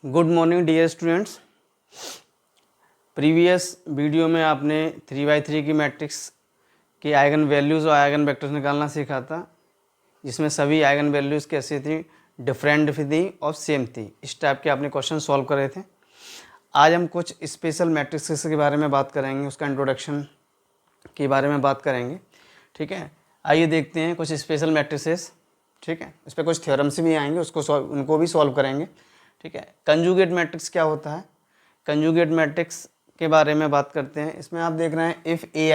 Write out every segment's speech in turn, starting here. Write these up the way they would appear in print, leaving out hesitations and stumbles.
Good morning dear students. Previous video में आपने 3x3 की मैट्रिक्स की आइगन वैल्यूज़ और आइगन वेक्टर्स निकालना सीखा था, जिसमें सभी आइगन वैल्यूज़ कैसी थी, डिफरेंट थी और सेम थी। इस टाइप के आपने क्वेश्चन सॉल्व करे थे। आज हम कुछ स्पेशल मैट्रिक्स के बारे में बात करेंगे, उसका इंट्रोडक्शन के बारे में बात करेंगे। ठीक है, आइए देखते हैं कुछ स्पेशल मैट्रिसेस। ठीक है, इस पर कुछ थ्योरम्स भी आएंगे, उनको भी सॉल्व करेंगे। ठीक है, कंजुगेट मैट्रिक्स क्या होता है, कंजुगेट मैट्रिक्स के बारे में बात करते हैं। इसमें आप देख रहे हैं इफ़ ए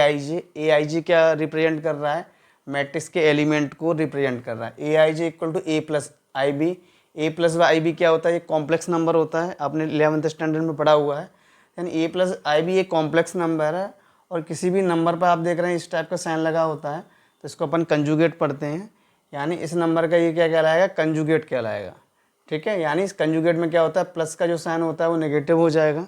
आई जी क्या रिप्रेजेंट कर रहा है, मैट्रिक्स के एलिमेंट को रिप्रेजेंट कर रहा है। A I G equal to A plus I B. A plus I B क्या होता है, ये कॉम्प्लेक्स नंबर होता है, आपने 11th स्टैंडर्ड में पढ़ा हुआ है। यानी ए प्लस आई बी एक कॉम्प्लेक्स नंबर है और किसी भी नंबर पर आप देख रहे हैं इस टाइप का साइन लगा होता है, तो इसको अपन कंजुगेट पढ़ते हैं। यानी इस नंबर का ये क्या कहलाएगा, कंजुगेट कहलाएगा। ठीक है, यानी इस कंजुगेट में क्या होता है, प्लस का जो साइन होता है वो नेगेटिव हो जाएगा।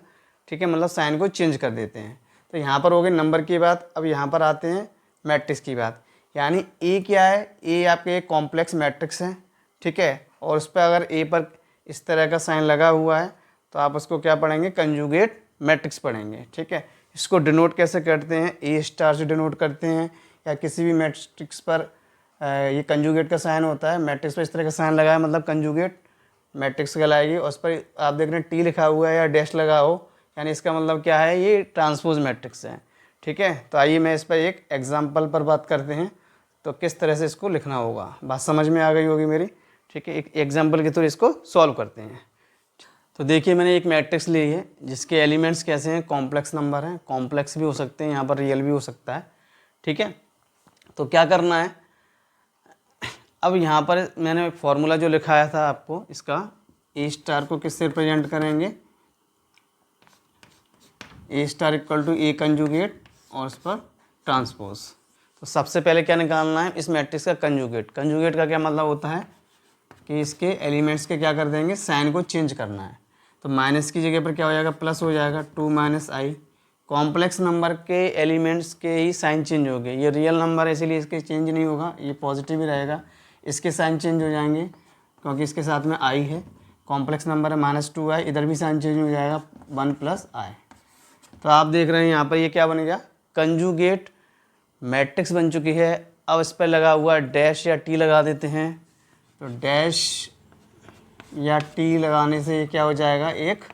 ठीक है, मतलब साइन को चेंज कर देते हैं। तो यहाँ पर हो गई नंबर की बात। अब यहाँ पर आते हैं मैट्रिक्स की बात। यानी ए क्या है, ए आपके एक कॉम्प्लेक्स मैट्रिक्स है। ठीक है, और उस पर अगर ए पर इस तरह का साइन लगा हुआ है तो आप उसको क्या पढ़ेंगे, कंजुगेट मैट्रिक्स पढ़ेंगे। ठीक है, इसको डिनोट कैसे करते हैं, ए स्टार से डिनोट करते हैं, या किसी भी मैट्रिक्स पर ये कंजुगेट का साइन होता है, मैट्रिक्स पर इस तरह का साइन लगा है मतलब कंजुगेट मैट्रिक्स कहलाएगी। और उस पर आप देख रहे हैं टी लिखा हुआ है या डैश लगा हो, यानी इसका मतलब क्या है, ये ट्रांसपोज मैट्रिक्स है। ठीक है, तो आइए मैं इस पर एक एग्जांपल पर बात करते हैं, तो किस तरह से इसको लिखना होगा, बात समझ में आ गई होगी मेरी। ठीक है, एक एग्जांपल के थ्रू इसको सॉल्व करते हैं। तो देखिए मैंने एक मैट्रिक्स ली है जिसके एलिमेंट्स कैसे हैं, कॉम्प्लेक्स नंबर हैं, कॉम्प्लेक्स भी हो सकते हैं, यहाँ पर रियल भी हो सकता है। ठीक है, तो क्या करना है, अब यहाँ पर मैंने फॉर्मूला जो लिखाया था आपको, इसका ए स्टार को किससे रिप्रेजेंट करेंगे, A star equal to A conjugate और उस पर ट्रांसपोज। तो सबसे पहले क्या निकालना है, इस मैट्रिक्स का कंजुगेट। कंजुगेट का क्या मतलब होता है कि इसके एलिमेंट्स के क्या कर देंगे, साइन को चेंज करना है। तो माइनस की जगह पर क्या हो जाएगा, प्लस हो जाएगा, 2 माइनस आई। कॉम्प्लेक्स नंबर के एलिमेंट्स के ही साइन चेंज हो गए, ये रियल नंबर है इसीलिए इसके चेंज नहीं होगा, ये पॉजिटिव ही रहेगा। इसके साइन चेंज हो जाएंगे क्योंकि इसके साथ में आई है, कॉम्प्लेक्स नंबर है, -2i, इधर भी साइन चेंज हो जाएगा 1 प्लस आई। तो आप देख रहे हैं यहाँ पर ये क्या बनेगा, कंजुगेट मैट्रिक्स बन चुकी है। अब इस पर लगा हुआ डैश या टी लगा देते हैं, तो डैश या टी लगाने से ये क्या हो जाएगा, एक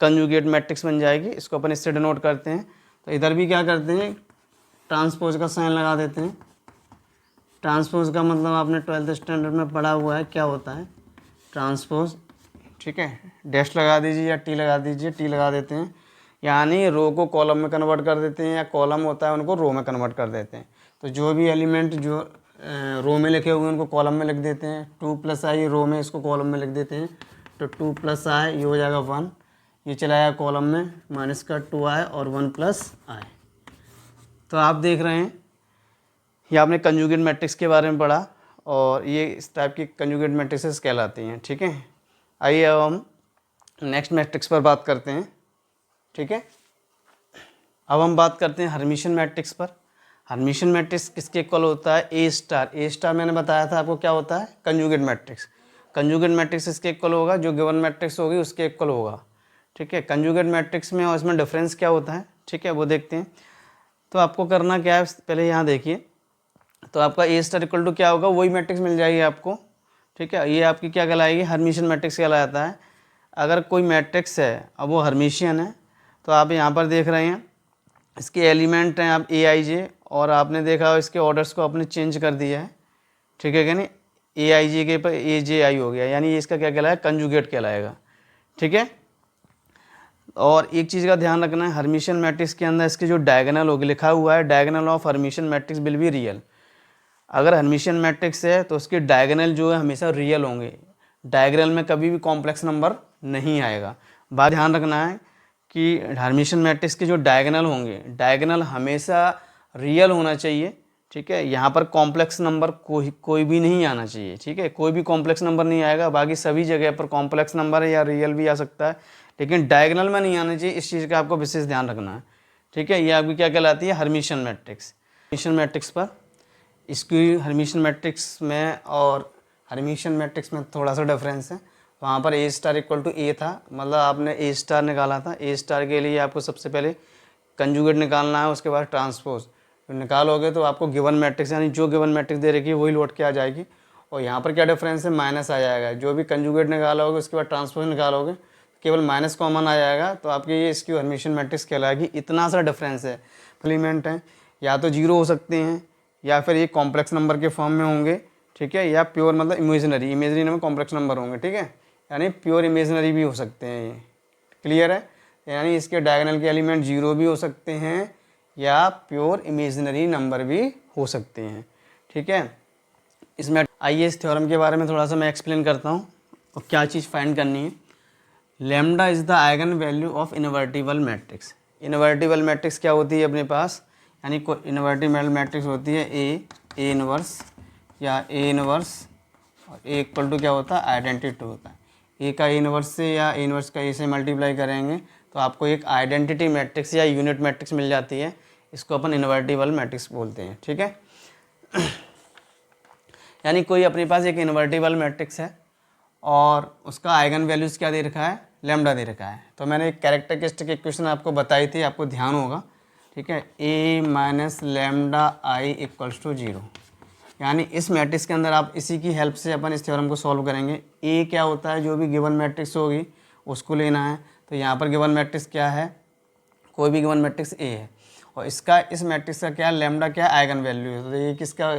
कंजुगेट मैट्रिक्स बन जाएगी। इसको अपन इससे डिनोट करते हैं। तो इधर भी क्या करते हैं, ट्रांसपोज का साइन लगा देते हैं। ट्रांसपोज का मतलब आपने 12th स्टैंडर्ड में पढ़ा हुआ है क्या होता है, ट्रांसपोज। ठीक है, डैश लगा दीजिए या टी लगा दीजिए, टी लगा देते हैं, यानी रो को कॉलम में कन्वर्ट कर देते हैं, या कॉलम होता है उनको रो में कन्वर्ट कर देते हैं। तो जो भी एलिमेंट जो रो में लिखे हुए हैं उनको कॉलम में लिख देते हैं। 2 प्लस आई रो में, इसको कॉलम में लिख देते हैं। तो 2 प्लस आई ये हो जाएगा 1, ये चला जाएगा कॉलम में, माइनस का 2i और 1 प्लस आई। तो आप देख रहे हैं ये आपने कंजुगेट मैट्रिक्स के बारे में पढ़ा, और ये इस टाइप की कंजुगेट मैट्रिक्सेस कहलाती हैं। ठीक है, आइए अब हम नेक्स्ट मैट्रिक्स पर बात करते हैं। ठीक है, अब हम बात करते हैं हर्मिशियन मैट्रिक्स पर। हर्मिशियन मैट्रिक्स किसके इक्वल होता है, ए स्टार। ए स्टार मैंने बताया था आपको क्या होता है, कंजुगेट मैट्रिक्स। कंजुगेट मैट्रिक्स इसके इक्वल होगा, जो गिवन मैट्रिक्स होगी उसके इक्वल होगा। ठीक है, कंजुगेट मैट्रिक्स में और इसमें डिफरेंस क्या होता है, ठीक है वो देखते हैं। तो आपको करना क्या है, पहले यहाँ देखिए, तो आपका ए स्टार इक्वल टू क्या होगा, वही मैट्रिक्स मिल जाएगी आपको। ठीक है, ये आपकी क्या कहलाएगी, हर्मिशियन मैट्रिक्स कहलाता है। अगर कोई मैट्रिक्स है अब वो हर्मिशियन है, तो आप यहाँ पर देख रहे हैं इसके एलिमेंट हैं आप ए आई जे, और आपने देखा इसके ऑर्डर्स को आपने चेंज कर दिया है। ठीक है, क्या नहीं, ए आई जे के पर ए जे आई हो गया, यानी इसका क्या कहलाएगा, कंजुगेट कहलाएगा। ठीक है, और एक चीज़ का ध्यान रखना है, हर्मिशियन मैट्रिक्स के अंदर इसके जो डायगोनल होगी, लिखा हुआ है diagonal of Hermitian matrix will be real. अगर हर्मिशियन मैट्रिक्स है तो उसके डायगोनल जो है हमेशा रियल होंगे, डायगोनल में कभी भी कॉम्प्लेक्स नंबर नहीं आएगा। बात ध्यान रखना है कि हर्मिशियन मैट्रिक्स के जो डायगोनल होंगे, डायगोनल हमेशा रियल होना चाहिए। ठीक है, यहाँ पर कॉम्प्लेक्स नंबर कोई भी नहीं आना चाहिए। ठीक है, कोई भी कॉम्प्लेक्स नंबर नहीं आएगा, बाकी सभी जगह पर कॉम्प्लेक्स नंबर है या रियल भी आ सकता है, लेकिन डायगोनल में नहीं आना चाहिए। इस चीज़ का आपको विशेष ध्यान रखना है। ठीक है, ये आपकी क्या कहलाती है, हर्मिशियन मैट्रिक्स। हर्मिशियन मैट्रिक्स पर स्क्यू हर्मिशियन मैट्रिक्स में और हर्मिशियन मैट्रिक्स में थोड़ा सा डिफरेंस है। वहाँ पर ए स्टार इक्वल टू ए था, मतलब आपने ए स्टार निकाला था। ए स्टार के लिए आपको सबसे पहले कंजुगेट निकालना है, उसके बाद ट्रांसपोज निकालोगे तो आपको गिवन मैट्रिक्स यानी जो गिवन मैट्रिक्स दे रखी है वही लौट के आ जाएगी। और यहाँ पर क्या डिफरेंस है, माइनस आ जाएगा। जो भी कंजुगेट निकालोगे उसके बाद ट्रांसपोज निकालोगे केवल माइनस कॉमन आ जाएगा, तो आपकी ये स्क्यू हर्मिशियन मैट्रिक्स कहलाएगी। इतना सा डिफरेंस है। एलिमेंट हैं या तो जीरो हो सकते हैं या फिर ये कॉम्प्लेक्स नंबर के फॉर्म में होंगे, ठीक है, या प्योर मतलब इमेजिनरी नंबर कॉम्प्लेक्स नंबर होंगे, ठीक है, यानी प्योर इमेजिनरी भी हो सकते हैं। ये क्लियर है, यानी इसके डायगोनल के एलिमेंट जीरो भी हो सकते हैं या प्योर इमेजिनरी नंबर भी हो सकते हैं, ठीक है। इसमें आइए इस थ्योरम के बारे में थोड़ा सा मैं एक्सप्लेन करता हूँ और क्या चीज़ फाइंड करनी है। Lambda is the eigen value of invertible matrix. Invertible matrix क्या होती है अपने पास, यानी कोई इनवर्टिबल मैट्रिक्स होती है ए इनवर्स या ए इनवर्स, और ए इक्वल टू क्या होता है, आइडेंटिटी होता है। ए का इनवर्स से या ए इनवर्स का ए से मल्टीप्लाई करेंगे तो आपको एक आइडेंटिटी मैट्रिक्स या यूनिट मैट्रिक्स मिल जाती है। इसको अपन इनवर्टिबल मैट्रिक्स बोलते हैं, ठीक है। यानी कोई अपने पास एक इनवर्टिबल मैट्रिक्स है और उसका आइगन वैल्यूज़ क्या दे रखा है, लैम्डा दे रखा है। तो मैंने एक कैरेक्टरिस्टिक इक्वेशन आपको बताई थी, आपको ध्यान होगा, ठीक है, A minus lambda I equals to 0। यानी इस मैट्रिक्स के अंदर आप इसी की हेल्प से अपन इस थ्योरम को सॉल्व करेंगे। ए क्या होता है, जो भी गिवन मैट्रिक्स होगी उसको लेना है। तो यहाँ पर गिवन मैट्रिक्स क्या है, कोई भी गिवन मैट्रिक्स ए है और इसका इस मैट्रिक्स का क्या लैम्डा क्या आइगन वैल्यू है। तो ये किसका,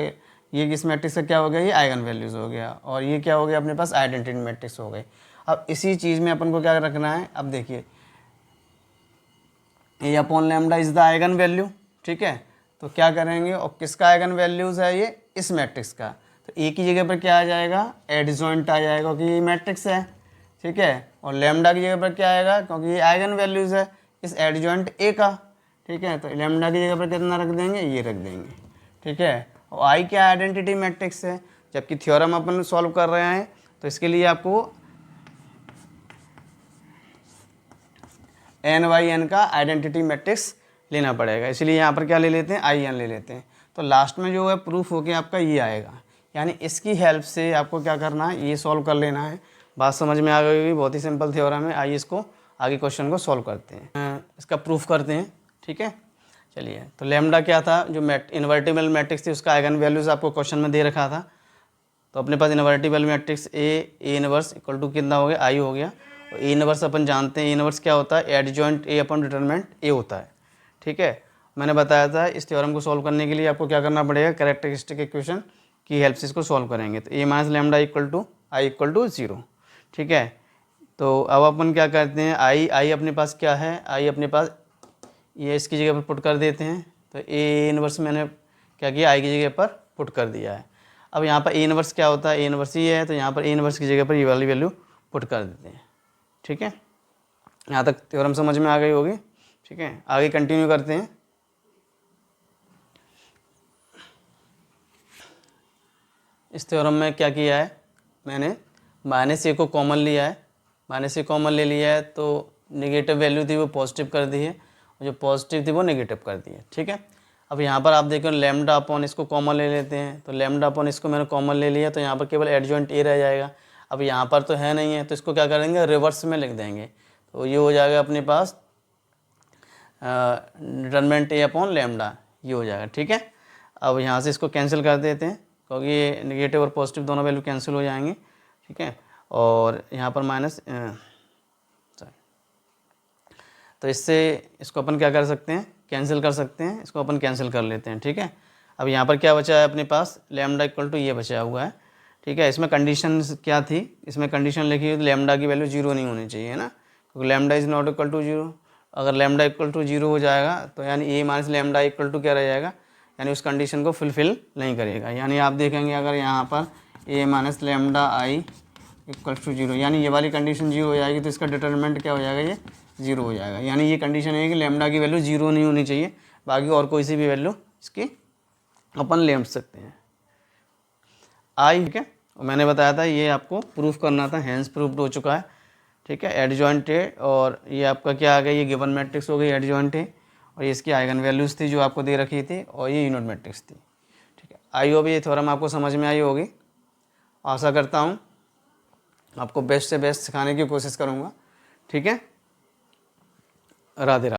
ये किस मैट्रिक्स का क्या हो गया, ये आइगन वैल्यूज़ हो गया, और ये क्या हो गया अपने पास आइडेंटिटी मैट्रिक्स हो गई। अब इसी चीज़ में अपन को क्या रखना है, अब देखिए A upon lambda is the eigen value, ठीक है। तो क्या करेंगे, और किसका आइगन वैल्यूज़ है, ये इस मैट्रिक्स का। तो ए की जगह पर क्या आ जाएगा, एडजॉइंट आ जाएगा क्योंकि ये मैट्रिक्स है, ठीक है। और लैम्डा की जगह पर क्या आएगा, क्योंकि ये आइगन वैल्यूज़ है इस एडजॉइंट ए का, ठीक है। तो लैम्डा की जगह पर कितना रख देंगे, ये रख देंगे, ठीक है। और आई क्या आइडेंटिटी मैट्रिक्स है, जबकि थ्योरम अपन सॉल्व कर रहे हैं तो इसके लिए आपको एन बाई एन का आइडेंटिटी मैट्रिक्स लेना पड़ेगा। इसलिए यहाँ पर क्या ले लेते हैं, आई एन ले लेते हैं। तो लास्ट में जो है प्रूफ होके आपका ये आएगा, यानी इसकी हेल्प से आपको क्या करना है, ये सॉल्व कर लेना है। बात समझ में आ गई होगी, बहुत ही सिंपल थ्योरम है। आइए इसको आगे क्वेश्चन को सॉल्व करते हैं, इसका प्रूफ करते हैं, ठीक है। चलिए, तो लैम्डा क्या था, जो इन्वर्टिबल मैट्रिक्स थी उसका आइगन वैल्यूज़ आपको क्वेश्चन में दे रखा था। तो अपने पास invertible matrix A inverse equal to कितना हो गया, आई हो गया। और ए इनवर्स अपन जानते हैं, ए इनवर्स क्या होता है, adjoint A upon determinant A होता है, ठीक है। मैंने बताया था इस थ्योरम को सॉल्व करने के लिए आपको क्या करना पड़ेगा, कैरेक्टरिस्टिक इक्वेशन की हेल्प से इसको सॉल्व करेंगे। तो A minus lambda equal to I equal to 0, ठीक है। तो अब अपन क्या करते हैं, आई अपने पास क्या है, आई अपने पास ये इसकी जगह पर पुट कर देते हैं। तो ए इनवर्स मैंने क्या किया, आई की जगह पर पुट कर दिया है। अब यहाँ पर ए इनवर्स क्या होता है, ए इनवर्स ये है, तो यहाँ पर ए इनवर्स की जगह पर ये वाली वैल्यू पुट कर देते हैं, ठीक है। यहाँ तक थ्योरम समझ में आ गई होगी, ठीक है। आगे कंटिन्यू करते हैं। इस थ्योरम में क्या किया है, मैंने माइनस ए को कॉमन लिया है, माइनस ए कॉमन ले लिया है तो नेगेटिव वैल्यू थी वो पॉजिटिव कर दी है, और जो पॉजिटिव थी वो नेगेटिव कर दी है, ठीक है। अब यहाँ पर आप देखो लैम्डा अपॉन इसको कॉमन ले लेते हैं। तो लैम्डा अपॉन इसको मैंने कॉमन ले लिया, तो यहाँ पर केवल एडजॉइंट ए रह जाएगा। अब यहाँ पर तो है नहीं है, तो इसको क्या करेंगे, रिवर्स में लिख देंगे। तो ये हो जाएगा अपने पास डिटरमिनेंट ए अपॉन लैम्डा, ये हो जाएगा, ठीक है। अब यहाँ से इसको कैंसिल कर देते हैं क्योंकि ये नेगेटिव और पॉजिटिव दोनों वैल्यू कैंसिल हो जाएंगे, ठीक है। और यहाँ पर माइनस, तो इससे इसको अपन क्या कर सकते हैं, कैंसिल कर सकते हैं, इसको अपन कैंसिल कर लेते हैं, ठीक है। अब यहाँ पर क्या बचा है अपने पास, लैम्डा इक्वल टू ये बचा हुआ है, ठीक है। इसमें कंडीशन क्या थी, इसमें कंडीशन लिखी हुई लैम्डा की वैल्यू 0 नहीं होनी चाहिए, है ना, क्योंकि lambda is not equal to 0। अगर लैम्डा इक्वल टू 0 हो जाएगा तो यानी ए माइनस लैम्डा इक्वल टू क्या रह जाएगा, यानी उस कंडीशन को फुलफिल नहीं करेगा। यानी आप देखेंगे अगर यहाँ पर A minus lambda I equal to 0, यानी ये वाली कंडीशन 0 हो जाएगी, तो इसका डिटरमिनेंट क्या हो जाएगा, ये 0 हो जाएगा। यानी ये कंडीशन है कि लैम्डा की वैल्यू 0 नहीं होनी चाहिए, बाकी और कोई सी भी वैल्यू इसकी अपन ले सकते हैं, आई, ठीक है। और मैंने बताया था ये आपको प्रूफ करना था, हैंस प्रूफ्ड हो चुका है, ठीक है। एडजॉइंट ए, और ये आपका क्या आ गया, ये गिवन मैट्रिक्स हो गई एडजॉइंट ए, और ये इसकी आइगन वैल्यूज़ थी जो आपको दे रखी थी, और ये यूनिट मैट्रिक्स थी, ठीक है। आई होप ये थ्योरम आपको समझ में आई होगी। आशा करता हूँ आपको बेस्ट से बेस्ट सिखाने की कोशिश करूँगा। ठीक है, राधे राधे।